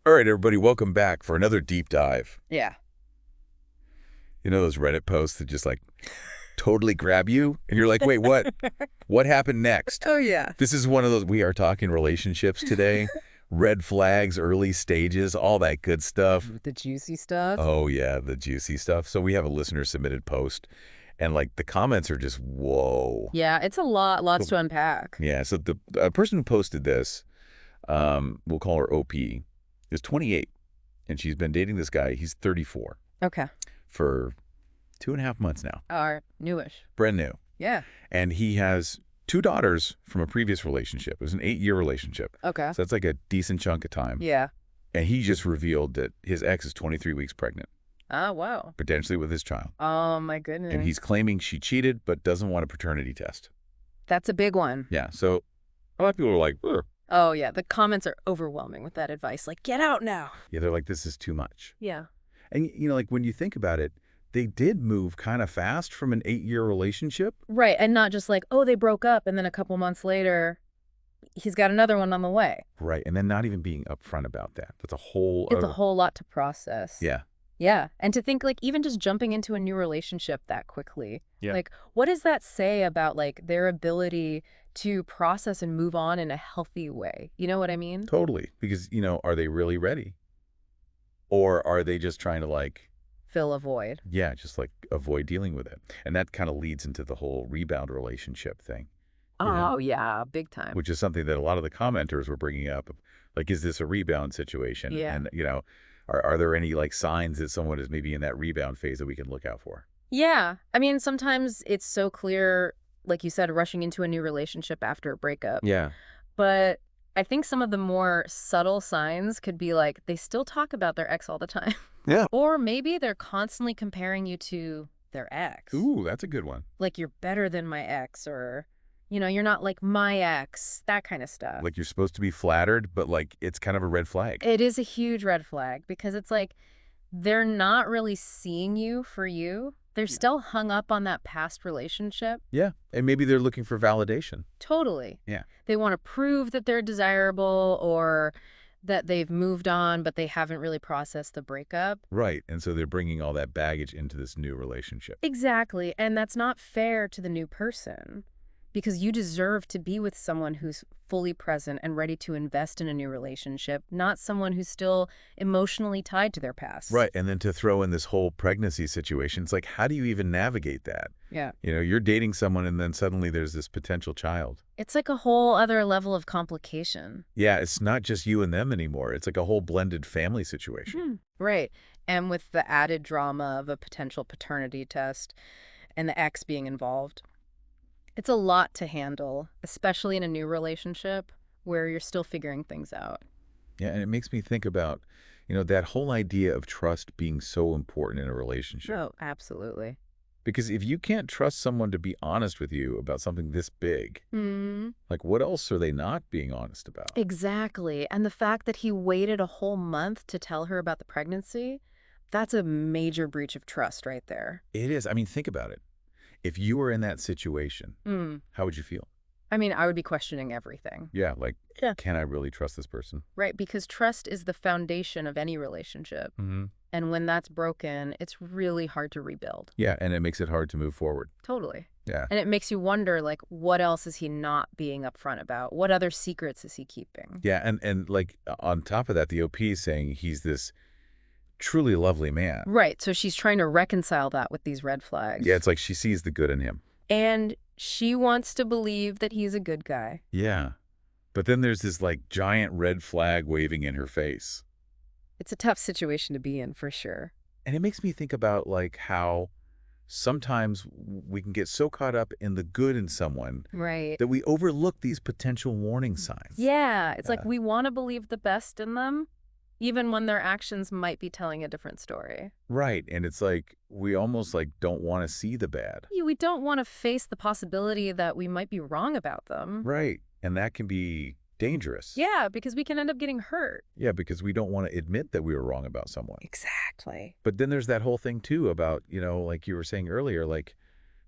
All right, everybody, welcome back for another deep dive. Yeah. You know those Reddit posts that just like totally grab you? And you're like, wait, what? What happened next? Oh, yeah. This is one of those, we are talking relationships today. Red flags, early stages, all that good stuff. The juicy stuff. Oh, yeah, the juicy stuff. So we have a listener submitted post, and like the comments are just, whoa. Yeah, it's a lot, lots to unpack. Yeah, so the person who posted this, we'll call her OP, is 28, and she's been dating this guy. He's 34 Okay. for 2.5 months now. Our newish. Brand new. Yeah. And he has 2 daughters from a previous relationship. It was an 8-year relationship. Okay. So that's like a decent chunk of time. Yeah. And he just revealed that his ex is 23 weeks pregnant, Oh, wow. potentially with his child. Oh, my goodness. And he's claiming she cheated but doesn't want a paternity test. That's a big one. Yeah, so a lot of people are like, ugh. Oh, yeah. The comments are overwhelming with that advice. Like, get out now. Yeah, they're like, this is too much. Yeah. And, you know, like when you think about it, they did move kind of fast from an 8-year relationship. Right. And not just like, oh, they broke up, and then a couple months later, he's got another one on the way. Right, and then not even being upfront about that. That's a whole It's other... a whole lot to process. Yeah. Yeah. And to think, like, even just jumping into a new relationship that quickly. Yeah. Like, what does that say about, like, their ability to process and move on in a healthy way? You know what I mean? Totally. Because, you know, are they really ready? Or are they just trying to like, Fill a void. yeah, just like avoid dealing with it? And that kind of leads into the whole rebound relationship thing, Oh, yeah. Big time. which is something that a lot of the commenters were bringing up. Like, is this a rebound situation? Yeah. And, you know, are there any like signs that someone is maybe in that rebound phase that we can look out for? Yeah. I mean, sometimes it's so clear, like you said, rushing into a new relationship after a breakup. Yeah. But I think some of the more subtle signs could be like they still talk about their ex all the time. Yeah. Or maybe they're constantly comparing you to their ex. Ooh, that's a good one. Like, you're better than my ex, or, you know, you're not like my ex, that kind of stuff. Like you're supposed to be flattered, but like it's kind of a red flag. It is a huge red flag because it's like they're not really seeing you for you. They're still hung up on that past relationship. Yeah. And maybe they're looking for validation. Totally. Yeah. They want to prove that they're desirable or that they've moved on, but they haven't really processed the breakup. Right. And so they're bringing all that baggage into this new relationship. Exactly. And that's not fair to the new person because you deserve to be with someone who's fully present and ready to invest in a new relationship, not someone who's still emotionally tied to their past. Right. And then to throw in this whole pregnancy situation, it's like, how do you even navigate that? Yeah. You know, you're dating someone and then suddenly there's this potential child. It's like a whole other level of complication. Yeah, it's not just you and them anymore. It's like a whole blended family situation. Right. And with the added drama of a potential paternity test and the ex being involved, it's a lot to handle, especially in a new relationship where you're still figuring things out. Yeah, and it makes me think about, you know, that whole idea of trust being so important in a relationship. Oh, absolutely. Because if you can't trust someone to be honest with you about something this big, like what else are they not being honest about? Exactly. And the fact that he waited a whole month to tell her about the pregnancy, that's a major breach of trust right there. It is. I mean, think about it. If you were in that situation, how would you feel? I mean, I would be questioning everything. Yeah, like, Yeah. can I really trust this person? Right, because trust is the foundation of any relationship. And when that's broken, it's really hard to rebuild. Yeah, and it makes it hard to move forward. Totally. Yeah. And it makes you wonder, like, what else is he not being upfront about? What other secrets is he keeping? Yeah, and like on top of that, the OP is saying he's this truly lovely man. Right, so she's trying to reconcile that with these red flags. Yeah, it's like she sees the good in him. And she wants to believe that he's a good guy. Yeah. But then there's this like giant red flag waving in her face. It's a tough situation to be in, for sure. And it makes me think about like how sometimes we can get so caught up in the good in someone Right. that we overlook these potential warning signs. Yeah, it's like Yeah. we want to believe the best in them, even when their actions might be telling a different story. Right. And it's like we almost like don't want to see the bad. We don't want to face the possibility that we might be wrong about them. Right. And that can be dangerous. Yeah, because we can end up getting hurt. Yeah, because we don't want to admit that we were wrong about someone. Exactly. But then there's that whole thing too about, you know, like you were saying earlier, like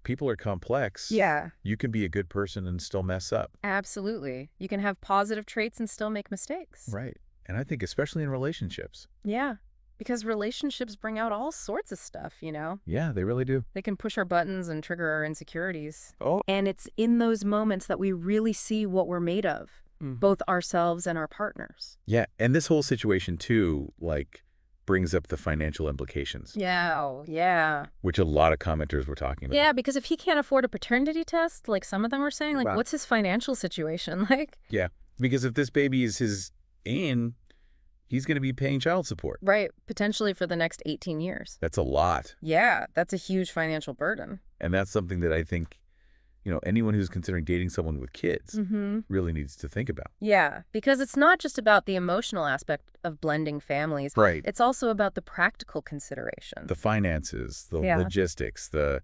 people are complex. Yeah, You can be a good person and still mess up. absolutely. You can have positive traits and still make mistakes. Right. And I think especially in relationships. Yeah, because relationships bring out all sorts of stuff, Yeah, they really do. They can push our buttons and trigger our insecurities. Oh. And it's in those moments that we really see what we're made of, both ourselves and our partners. Yeah, and this whole situation too, like, brings up the financial implications, Yeah, oh, yeah. which a lot of commenters were talking about. Yeah, because if he can't afford a paternity test, like some of them were saying, like, Right. what's his financial situation? Like, Yeah, because if this baby is his in, he's going to be paying child support. right, potentially for the next 18 years. That's a lot. Yeah, that's a huge financial burden. And that's something that I think, anyone who's considering dating someone with kids really needs to think about. Yeah, because it's not just about the emotional aspect of blending families. Right. It's also about the practical consideration. The finances, the Yeah. logistics, the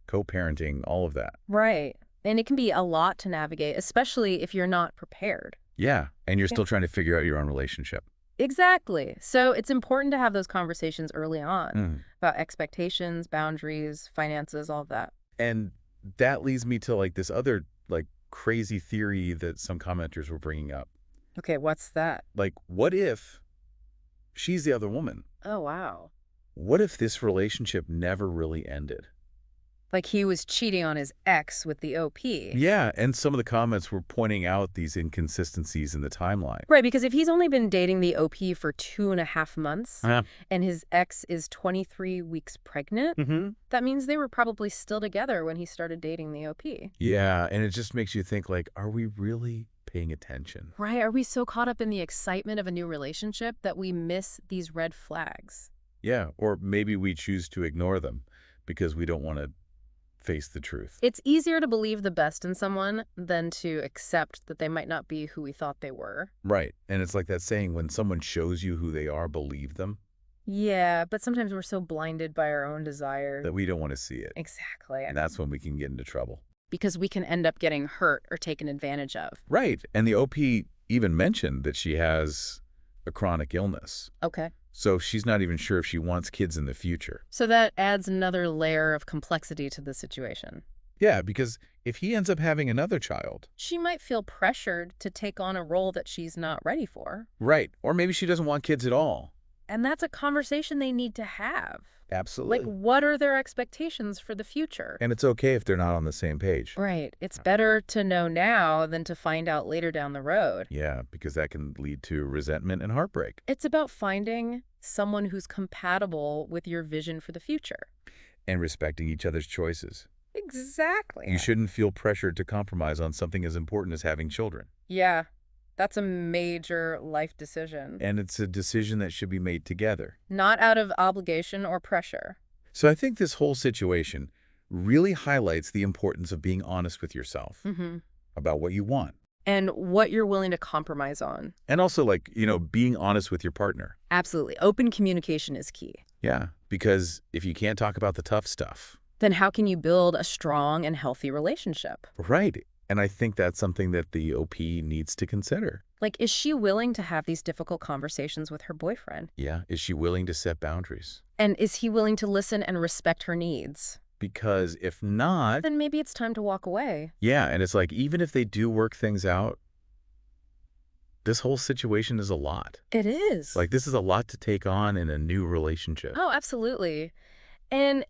co-parenting, all of that. Right. And it can be a lot to navigate, especially if you're not prepared. Yeah. And you're Yeah. still trying to figure out your own relationship. Exactly. So it's important to have those conversations early on Mm. about expectations, boundaries, finances, all of that. And that leads me to like this other like crazy theory that some commenters were bringing up. Okay, what's that? Like, what if she's the other woman? Oh, wow. What if this relationship never really ended? Like he was cheating on his ex with the OP. Yeah, and some of the comments were pointing out these inconsistencies in the timeline. Right, because if he's only been dating the OP for 2.5 months Yeah. and his ex is 23 weeks pregnant, that means they were probably still together when he started dating the OP. Yeah, and it just makes you think like, are we really paying attention? Right? Are we so caught up in the excitement of a new relationship that we miss these red flags? Yeah, or maybe we choose to ignore them because we don't want to face the truth. It's easier to believe the best in someone than to accept that they might not be who we thought they were. Right. And it's like that saying, when someone shows you who they are, believe them, Yeah, but sometimes we're so blinded by our own desire. that we don't want to see it. Exactly. And that's when we can get into trouble. Because we can end up getting hurt or taken advantage of. Right. And the OP even mentioned that she has a chronic illness. Okay. So she's not even sure if she wants kids in the future. So that adds another layer of complexity to the situation. Yeah, because if he ends up having another child. She might feel pressured to take on a role that she's not ready for. Right. Or maybe she doesn't want kids at all. And that's a conversation they need to have. Absolutely. Like, what are their expectations for the future? And it's okay if they're not on the same page. Right. It's better to know now than to find out later down the road. Yeah, because that can lead to resentment and heartbreak. It's about finding someone who's compatible with your vision for the future. And respecting each other's choices. Exactly. You shouldn't feel pressured to compromise on something as important as having children. Yeah. That's a major life decision. And it's a decision that should be made together. Not out of obligation or pressure. So I think this whole situation really highlights the importance of being honest with yourself about what you want. And what you're willing to compromise on. And also, like, being honest with your partner. Absolutely. Open communication is key. Yeah, because if you can't talk about the tough stuff. Then how can you build a strong and healthy relationship? Right. And I think that's something that the OP needs to consider. Like, is she willing to have these difficult conversations with her boyfriend? Yeah. Is she willing to set boundaries? And is he willing to listen and respect her needs? Because if not, Then maybe it's time to walk away. yeah, and it's like, even if they do work things out, this whole situation is a lot. It is. Like, this is a lot to take on in a new relationship. Oh, absolutely. And,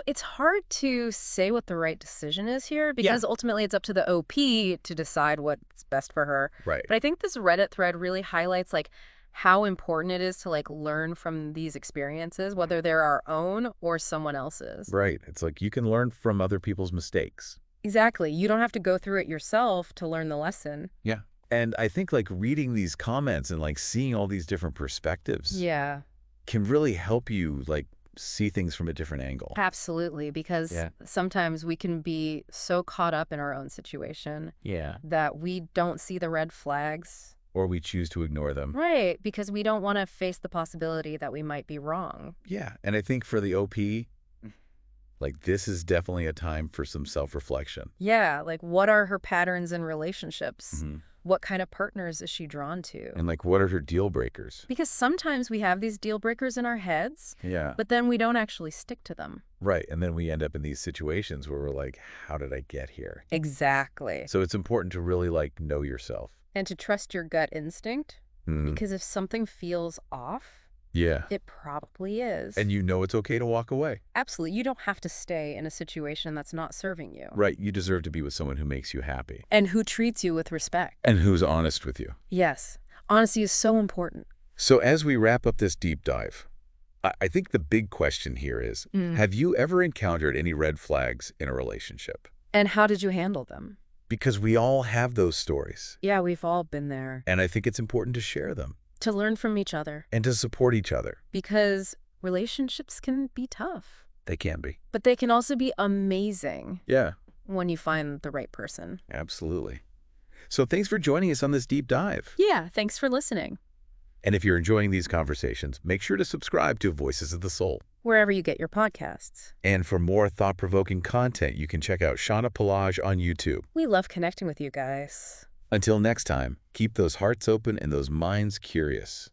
it's hard to say what the right decision is here because ultimately it's up to the OP to decide what's best for her. Right. But I think this Reddit thread really highlights, like, how important it is to, like, learn from these experiences, whether they're our own or someone else's. Right. It's like you can learn from other people's mistakes. Exactly. You don't have to go through it yourself to learn the lesson. Yeah. And I think, like, reading these comments and, like, seeing all these different perspectives Yeah, can really help you, like, see things from a different angle. absolutely. Because sometimes we can be so caught up in our own situation Yeah. that we don't see the red flags. Or we choose to ignore them. Right, because we don't want to face the possibility that we might be wrong. Yeah. And I think for the OP, like, this is definitely a time for some self-reflection. Yeah, like, what are her patterns in relationships? Mhm. What kind of partners is she drawn to? And, like, what are her deal breakers? Because sometimes we have these deal breakers in our heads, Yeah. but then we don't actually stick to them. Right. And then we end up in these situations where we're like, how did I get here? Exactly. So it's important to really, like, know yourself. And to trust your gut instinct. Because if something feels off, Yeah. it probably is. And you know it's okay to walk away. Absolutely. You don't have to stay in a situation that's not serving you. Right. You deserve to be with someone who makes you happy. And who treats you with respect. And who's honest with you. Yes. Honesty is so important. So as we wrap up this deep dive, I think the big question here is, have you ever encountered any red flags in a relationship? And how did you handle them? Because we all have those stories. Yeah, we've all been there. And I think it's important to share them. To learn from each other. And to support each other. Because relationships can be tough. They can be. But they can also be amazing. Yeah. When you find the right person. Absolutely. So thanks for joining us on this deep dive. Yeah, thanks for listening. And if you're enjoying these conversations, make sure to subscribe to Voices of the Soul. Wherever you get your podcasts. And for more thought-provoking content, you can check out Shauna Palage on YouTube. We love connecting with you guys. Until next time, keep those hearts open and those minds curious.